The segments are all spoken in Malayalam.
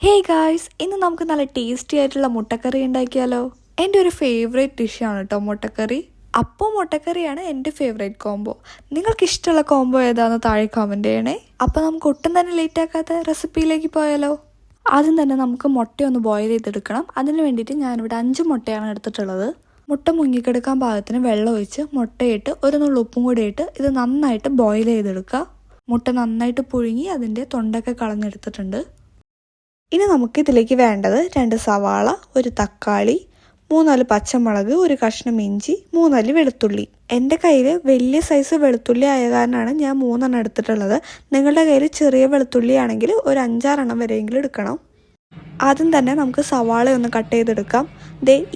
ഹേയ് ഗായ്സ്, ഇന്ന് നമുക്ക് നല്ല ടേസ്റ്റി ആയിട്ടുള്ള മുട്ടക്കറി ഉണ്ടാക്കിയാലോ. എൻ്റെ ഒരു ഫേവറേറ്റ് ഡിഷാണ് കേട്ടോ മുട്ടക്കറി. അപ്പോൾ മുട്ടക്കറിയാണ് എൻ്റെ ഫേവറേറ്റ് കോംബോ. നിങ്ങൾക്ക് ഇഷ്ടമുള്ള കോംബോ ഏതാണെന്ന് താഴെ കമൻറ്റ് ചെയ്യണേ. അപ്പോൾ നമുക്ക് ഒട്ടും തന്നെ ലേറ്റ് ആക്കാത്ത റെസിപ്പിയിലേക്ക് പോയാലോ. ആദ്യം തന്നെ നമുക്ക് മുട്ടയൊന്ന് ബോയിൽ ചെയ്തെടുക്കണം. അതിന് വേണ്ടിയിട്ട് ഞാനിവിടെ 5 മുട്ടയാണ് എടുത്തിട്ടുള്ളത്. മുട്ട മുങ്ങിക്കെടുക്കാൻ പാകത്തിന് വെള്ളം ഒഴിച്ച് മുട്ടയിട്ട് ഒരു നുള്ളു ഉപ്പും കൂടി ഇട്ട് ഇത് നന്നായിട്ട് ബോയിൽ ചെയ്തെടുക്കുക. മുട്ട നന്നായിട്ട് പുഴുങ്ങി അതിൻ്റെ തൊണ്ടൊക്കെ കളഞ്ഞെടുത്തിട്ടുണ്ട്. ഇനി നമുക്ക് ഇതിലേക്ക് വേണ്ടത് 2 സവാള, ഒരു തക്കാളി, 3-4 പച്ചമുളക്, ഒരു കഷ്ണം ഇഞ്ചി, 3 അല്ലി വെളുത്തുള്ളി. എൻ്റെ കയ്യിൽ വലിയ സൈസ് വെളുത്തുള്ളി ആയ കാരണമാണ് ഞാൻ 3 എണ്ണം എടുത്തിട്ടുള്ളത്. നിങ്ങളുടെ കയ്യിൽ ചെറിയ വെളുത്തുള്ളി ആണെങ്കിൽ ഒരു 5-6 എണ്ണം വരെയെങ്കിലും എടുക്കണം. ആദ്യം തന്നെ നമുക്ക് സവാള ഒന്ന് കട്ട് ചെയ്തെടുക്കാം.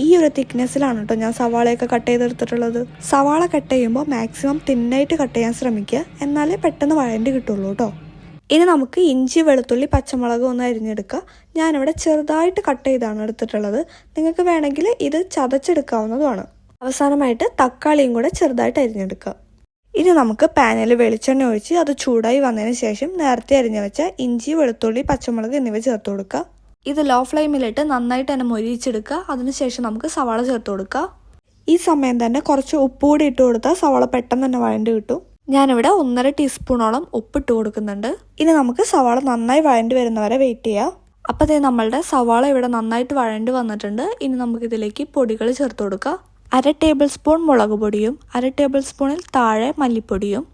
ഈ ഒരു തിക്നെസ്സിലാണ് കേട്ടോ ഞാൻ സവാളയൊക്കെ കട്ട് ചെയ്തെടുത്തിട്ടുള്ളത്. സവാള കട്ട് ചെയ്യുമ്പോൾ മാക്സിമം തിന്നായിട്ട് കട്ട് ചെയ്യാൻ ശ്രമിക്കുക, എന്നാലേ പെട്ടെന്ന് വഴണ്ടി കിട്ടുള്ളൂ കേട്ടോ. ഇനി നമുക്ക് ഇഞ്ചി, വെളുത്തുള്ളി, പച്ചമുളക് ഒന്ന് അരിഞ്ഞെടുക്കുക. ഞാനിവിടെ ചെറുതായിട്ട് കട്ട് ചെയ്താണ് എടുത്തിട്ടുള്ളത്. നിങ്ങൾക്ക് വേണമെങ്കിൽ ഇത് ചതച്ചെടുക്കാവുന്നതുമാണ്. അവസാനമായിട്ട് തക്കാളിയും കൂടെ ചെറുതായിട്ട് അരിഞ്ഞെടുക്കുക. ഇനി നമുക്ക് പാനിൽ വെളിച്ചെണ്ണ ഒഴിച്ച് അത് ചൂടായി വന്നതിന് ശേഷം നേരത്തെ അരിഞ്ഞു വെച്ച ഇഞ്ചി, വെളുത്തുള്ളി, പച്ചമുളക് എന്നിവ ചേർത്ത് കൊടുക്കുക. ഇത് ലോ ഫ്ലെയിമിലിട്ട് നന്നായിട്ട് തന്നെ മൊരിയിച്ചെടുക്കുക. അതിനുശേഷം നമുക്ക് സവാള ചേർത്ത് കൊടുക്കുക. ഈ സമയം തന്നെ കുറച്ച് ഉപ്പ് കൂടി ഇട്ട് കൊടുത്താൽ സവാള പെട്ടെന്ന് തന്നെ വഴണ്ട് കിട്ടും. ഞാനിവിടെ 1.5 ടീസ്പൂണോളം ഉപ്പിട്ട് കൊടുക്കുന്നുണ്ട്. ഇനി നമുക്ക് സവാള നന്നായി വഴണ്ടി വരുന്നവരെ വെയിറ്റ് ചെയ്യാം. അപ്പോൾ അതേ നമ്മളുടെ സവാള ഇവിടെ നന്നായിട്ട് വഴണ്ടി വന്നിട്ടുണ്ട്. ഇനി നമുക്കിതിലേക്ക് പൊടികൾ ചേർത്ത് കൊടുക്കാം. 1/2 ടേബിൾ സ്പൂൺ മുളക് പൊടിയും 1/2 ടേബിൾ സ്പൂണിൽ താഴെ മല്ലിപ്പൊടിയും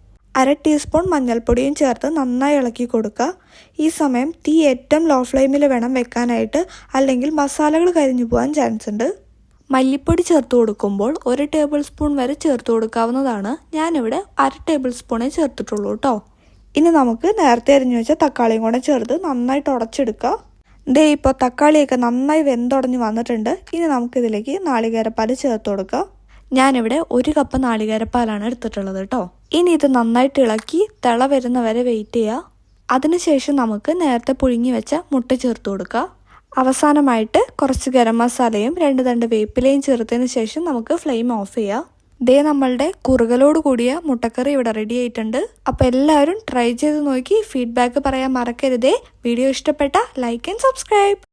1/2 ടീസ്പൂൺ മഞ്ഞൾപ്പൊടിയും ചേർത്ത് നന്നായി ഇളക്കി കൊടുക്കുക. ഈ സമയം തീ ഏറ്റവും ലോ ഫ്ലെയിമിൽ വേണം വെക്കാനായിട്ട്, അല്ലെങ്കിൽ മസാലകൾ കരിഞ്ഞു പോകാൻ ചാൻസ് ഉണ്ട്. മല്ലിപ്പൊടി ചേർത്ത് കൊടുക്കുമ്പോൾ 1 ടേബിൾ സ്പൂൺ വരെ ചേർത്ത് കൊടുക്കാവുന്നതാണ്. ഞാനിവിടെ 1/2 ടേബിൾ സ്പൂണേ ചേർത്തിട്ടുള്ളൂ കേട്ടോ. ഇനി നമുക്ക് നേരത്തെ അരിഞ്ഞു വെച്ച തക്കാളിയും കൂടെ ചേർത്ത് നന്നായിട്ട് ഉടച്ചെടുക്കുക. ഇപ്പോൾ തക്കാളിയൊക്കെ നന്നായി വെന്തുടഞ്ഞ് വന്നിട്ടുണ്ട്. ഇനി നമുക്കിതിലേക്ക് നാളികേരപ്പാൽ ചേർത്ത് കൊടുക്കുക. ഞാനിവിടെ 1 കപ്പ് നാളികേരപ്പാലാണ് എടുത്തിട്ടുള്ളത് കേട്ടോ. ഇനി ഇത് നന്നായിട്ട് ഇളക്കി തിള വരുന്നവരെ വെയിറ്റ് ചെയ്യുക. അതിനുശേഷം നമുക്ക് നേരത്തെ പുഴുങ്ങി വെച്ച മുട്ട ചേർത്ത് കൊടുക്കുക. അവസാനമായിട്ട് കുറച്ച് ഗരം മസാലയും 2 തണ്ട് വേപ്പിലയും ചേർത്തതിന് ശേഷം നമുക്ക് ഫ്ലെയിം ഓഫ് ചെയ്യാം. നമ്മളുടെ കുറുകലോട് കൂടിയ മുട്ടക്കറി ഇവിടെ റെഡി ആയിട്ടുണ്ട്. അപ്പോൾ എല്ലാവരും ട്രൈ ചെയ്ത് നോക്കി ഫീഡ്ബാക്ക് പറയാൻ മറക്കരുതേ. വീഡിയോ ഇഷ്ടപ്പെട്ട ലൈക്ക് ആൻഡ് സബ്സ്ക്രൈബ്.